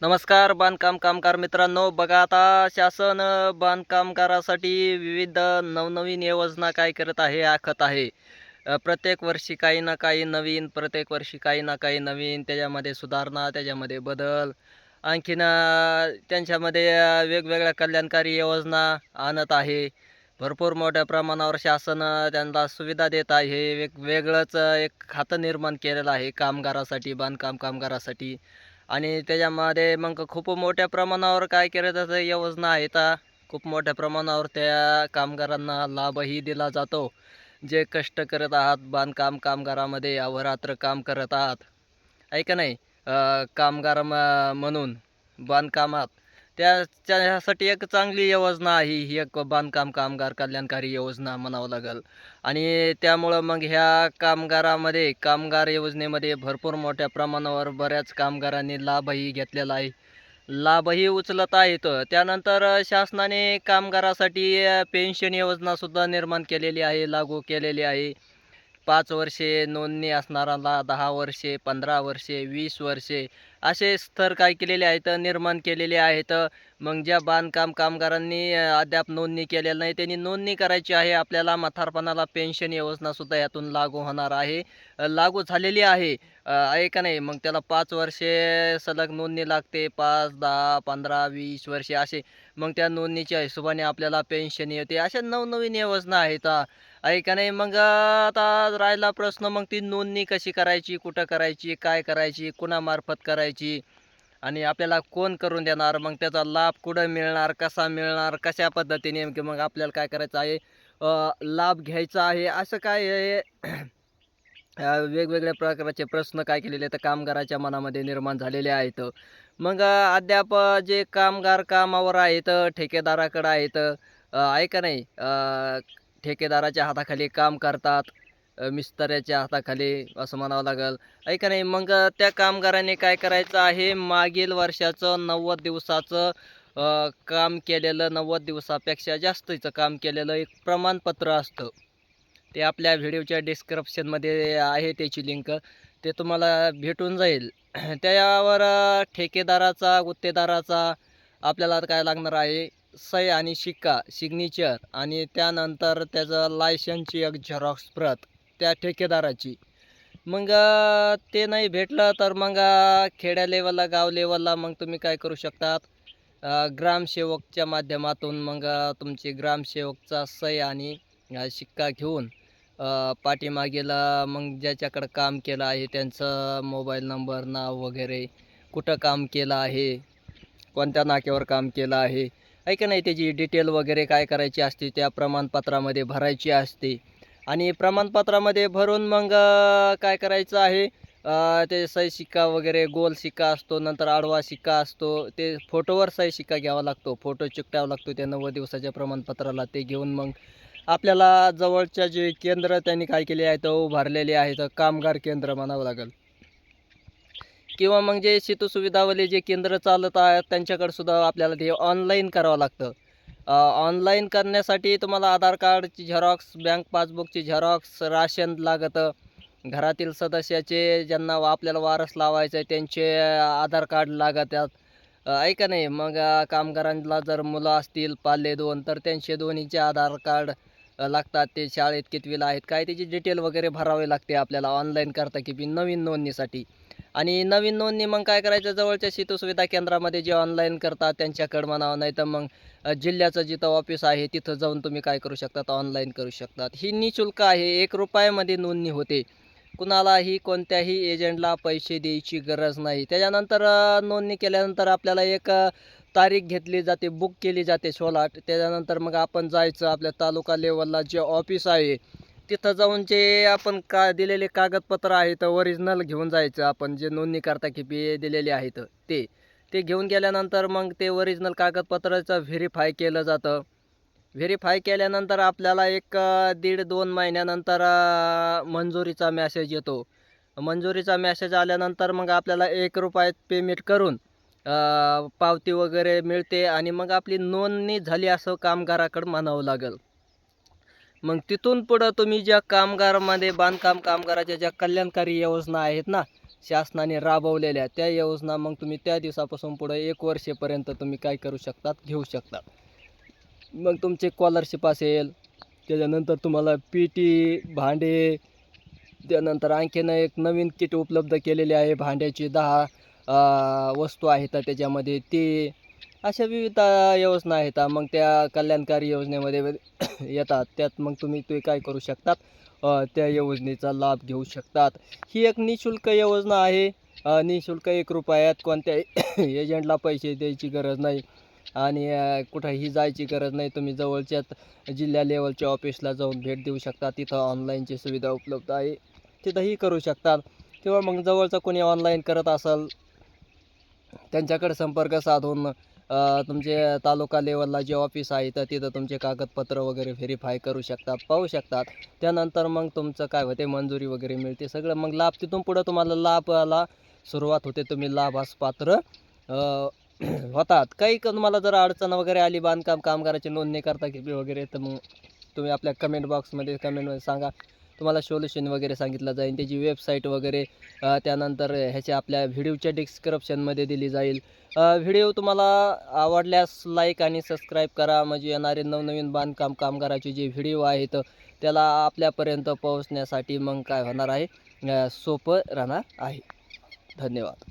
नमस्कार बांधकाम कामगार मित्रांनो, बघा आता शासन बांधकामगारासाठी विविध नवनवीन योजना काय करत आहे, आखत आहे. प्रत्येक वर्षी काही ना काही नवीन, प्रत्येक वर्षी काही ना काही नवीन, त्याच्यामध्ये सुधारणा, त्याच्यामध्ये बदल. आणखीन त्यांच्यामध्ये वेगवेगळ्या कल्याणकारी योजना आणत आहे. भरपूर मोठ्या प्रमाणावर शासन त्यांना सुविधा देत आहे. वेगळंच एक खातं निर्माण केलेलं आहे कामगारासाठी, बांधकाम कामगारासाठी. आणि त्याच्यामध्ये मग खूप मोठ्या प्रमाणावर काय केलं जातं, योजना आहेत. खूप मोठ्या प्रमाणावर त्या कामगारांना लाभही दिला जातो. जे कष्ट करत आहात बांधकाम कामगारामध्ये, अहोरात्र काम करत आहात, आहे का नाही? कामगार म्हणून बांधकामात त्याच्यासाठी एक चांगली योजना आहे ही, एक बांधकाम कामगार कल्याणकारी योजना म्हणावं लागेल. आणि त्यामुळं मग ह्या कामगार योजनेमध्ये भरपूर मोठ्या प्रमाणावर बऱ्याच कामगारांनी लाभही घेतलेला आहे. लाभही उचलत आहेत. त्यानंतर शासनाने कामगारासाठी पेन्शन योजनासुद्धा निर्माण केलेली आहे, लागू केलेली आहे. 5 वर्षे नोंदणी असणाऱ्याला 10 वर्षे, 15 वर्षे, 20 वर्षे असे स्तर काय केलेले आहेत, निर्माण केलेले आहेत. मग ज्या बांधकाम कामगारांनी अद्याप नोंदणी केलेली नाही, त्यांनी नोंदणी करायची आहे. आपल्याला म्हातारपणाला पेन्शन योजनासुद्धा यातून लागू होणार आहे. लागू झालेली आहे. आहे का नाही? मग त्याला 5 वर्षे सलग नोंदणी लागते. 5, 10, 15, 20 वर्षे असे. मग त्या नोंदणीच्या हिशोबाने आपल्याला पेन्शन येते. अशा नवनवीन योजना आहेत. आहे का नाही? मग आता राहिला प्रश्न, मग ती नोंदणी कशी करायची, कुठं करायची, काय करायची, कुणामार्फत करायची आणि आपल्याला कोण करून देणार? मग त्याचा लाभ कुठं मिळणार, कसा मिळणार, कशा पद्धतीने नेमके मग आपल्याला काय करायचं आहे, लाभ घ्यायचा आहे, असं काय आहे. वेगवेगळ्या प्रकारचे प्रश्न काय केलेले आहेत, कामगाराच्या मनामध्ये निर्माण झालेले आहेत. मग अद्याप जे कामगार कामावर आहेत, ठेकेदाराकडे आहेत, आहे का नाही? ठेकेदाराच्या हाताखाली काम करतात, मिस्त्र्याच्या हाताखाली असं म्हणावं लागेल, आहे का नाही? मग त्या कामगाराने काय करायचं आहे, मागील वर्षाचं 90 दिवसाचं काम केलेलं, 90 दिवसापेक्षा जास्तीचं काम केलेलं एक प्रमाणपत्र असतं. ते आपल्या व्हिडिओच्या डिस्क्रिप्शनमध्ये आहे त्याची लिंक. ते तुम्हाला भेटून जाईल. त्यावर ठेकेदाराचा, गुत्तेदाराचा आपल्याला काय लागणार आहे, सही आणि शिक्का, सिग्नेचर आणि त्यानंतर त्याचं लायसनची एक झेरॉक्स प्रत त्या ठेकेदाराची. मग ते नाही भेटलं तर मग खेड्या लेवलला, गाव लेवलला मग तुम्ही काय करू शकतात, ग्रामसेवकच्या माध्यमातून मग तुमची ग्रामसेवकचा सही आणि शिक्का घेऊन पाठीमागेला मग ज्याच्याकडं काम केलं आहे त्यांचं मोबाईल नंबर, नाव वगैरे, कुठं काम केलं आहे, कोणत्या नाक्यावर काम केलं आहे, आहे का नाही, त्याची डिटेल वगैरे काय करायची असते, त्या प्रमाणपत्रामध्ये भरायची असते. आणि प्रमाणपत्रामध्ये भरून मग काय करायचं आहे, ते सही शिक्का वगैरे, गोल शिक्का असतो, नंतर आडवा शिक्का असतो. ते फोटोवर सही शिक्का घ्यावा लागतो, फोटो चिकटावा लागतो त्या 90 दिवसाच्या प्रमाणपत्राला. ते घेऊन मग आपल्याला जवळच्या जे केंद्र त्यांनी काय केले आहेत, उभारलेले आहेत, कामगार केंद्र म्हणावं लागेल, किंवा मग जे सेतू जे केंद्र चालत आहेत त्यांच्याकडे सुद्धा आपल्याला ते ऑनलाईन करावं लागतं. ऑनलाईन करण्यासाठी तुम्हाला आधार कार्डची झेरॉक्स, बँक पासबुकची झेरॉक्स, राशन लागतं. घरातील सदस्याचे ज्यांना आपल्याला वारस लावायचं आहे त्यांचे आधार कार्ड लागतात. आहे का नाही? मग कामगारांना जर मुलं असतील पाल्य 2 तर त्यांचे दोन्हीचे आधार कार्ड लागतात. ते शाळेत कितवीला आहेत, काय त्याची डिटेल वगैरे भरावी लागते आपल्याला ऑनलाईन करता की बी नवीन नोंदणीसाठी. आणि नवीन नोंदणी मग काय करायचं, जवळच्या सेतू सुविधा केंद्रामध्ये जे ऑनलाईन करतात त्यांच्याकडं म्हणावं, नाही तर मग जिल्ह्याचं जिथं ऑफिस आहे तिथं जाऊन तुम्ही काय करू शकतात, ऑनलाईन करू शकतात. ही निःशुल्क आहे, ₹1 नोंदणी होते. कुणालाही कोणत्याही एजंटला पैसे द्यायची गरज नाही. त्याच्यानंतर नोंदणी केल्यानंतर आपल्याला एक तारीख घेतली जाते, बुक केली जाते 16. त्याच्यानंतर मग आपण जायचं आपल्या तालुका लेवलला जे ऑफिस आहे तिथं जाऊन जे आपण दिलेले कागदपत्र आहेत ओरिजिनल घेऊन जायचं, आपण जे नोंदणी करता की बी दिलेले आहेत ते. ते घेऊन गेल्यानंतर मग ते ओरिजिनल कागदपत्राचं व्हेरिफाय केलं जातं. व्हेरिफाय केल्यानंतर आपल्याला एक 1.5-2 महिन्यानंतर मंजुरीचा मेसेज येतो. मंजुरीचा मेसेज आल्यानंतर मग आपल्याला ₹1 पेमेंट करून पावती वगैरे मिळते आणि मग आपली नोंदणी झाली असं कामगाराकडं म्हणावं लागेल. मग तिथून पुढं तुम्ही ज्या कामगारामध्ये बांधकाम कामगाराच्या ज्या कल्याणकारी योजना आहेत ना, शासनाने राबवलेल्या त्या योजना मग तुम्ही त्या दिवसापासून पुढे 1 वर्षेपर्यंत तुम्ही काय करू शकतात, घेऊ शकता. मग तुमचे स्कॉलरशिप असेल, त्याच्यानंतर तुम्हाला PT, भांडे, त्यानंतर आणखीन एक नवीन किट उपलब्ध केलेली आहे. भांड्याची 10 वस्तू आहेत त्याच्यामध्ये ते. अशा विविध योजना आहेत. मग त्या कल्याणकारी योजनेमध्ये येतात. त्यात मग तुम्ही ते काय करू शकतात, त्या योजनेचा लाभ घेऊ शकतात. ही एक निःशुल्क योजना आहे. निःशुल्क ₹1 कोणत्याही एजंटला पैसे द्यायची गरज नाही आणि कुठंही जायची गरज नाही. तुम्ही जवळच्याच जिल्हा लेवलच्या ऑफिसला जाऊन भेट देऊ शकता. तिथं ऑनलाईनची सुविधा उपलब्ध आहे. तिथंही करू शकतात किंवा मग जवळचा कोणी ऑनलाईन करत असेल त्यांच्याकडे संपर्क साधून तुमचे तालुका लेवलला जे ऑफिस आहे तर तिथं तुमचे कागदपत्र वगैरे व्हेरीफाय करू शकतात, पाहू शकतात. त्यानंतर मग तुमचं काय होते, मंजुरी वगैरे मिळते सगळं. मग लाभ तिथून पुढं तुम्हाला लाभाला सुरुवात होते. तुम्ही लाभास पात्र होतात. काही तुम्हाला जर अडचण वगैरे आली बांधकाम कामगाराची नोंदणी करता की वगैरे, तर मग तुम्ही आपल्या कमेंट बॉक्समध्ये सांगा. तुम्हाला सोल्युशन वगैरे सांगितलं जाईल. त्याची वेबसाईट वगैरे त्यानंतर ह्याच्या आपल्या व्हिडिओच्या डिस्क्रिप्शनमध्ये दिली जाईल. व्हिडिओ तुम्हाला आवडल्यास लाईक आणि सबस्क्राईब करा. म्हणजे येणारे नवनवीन बांधकाम कामगाराचे जे व्हिडिओ आहेत त्याला आपल्यापर्यंत पोहोचण्यासाठी मग काय होणार आहे, सोपं राहणार आहे. धन्यवाद.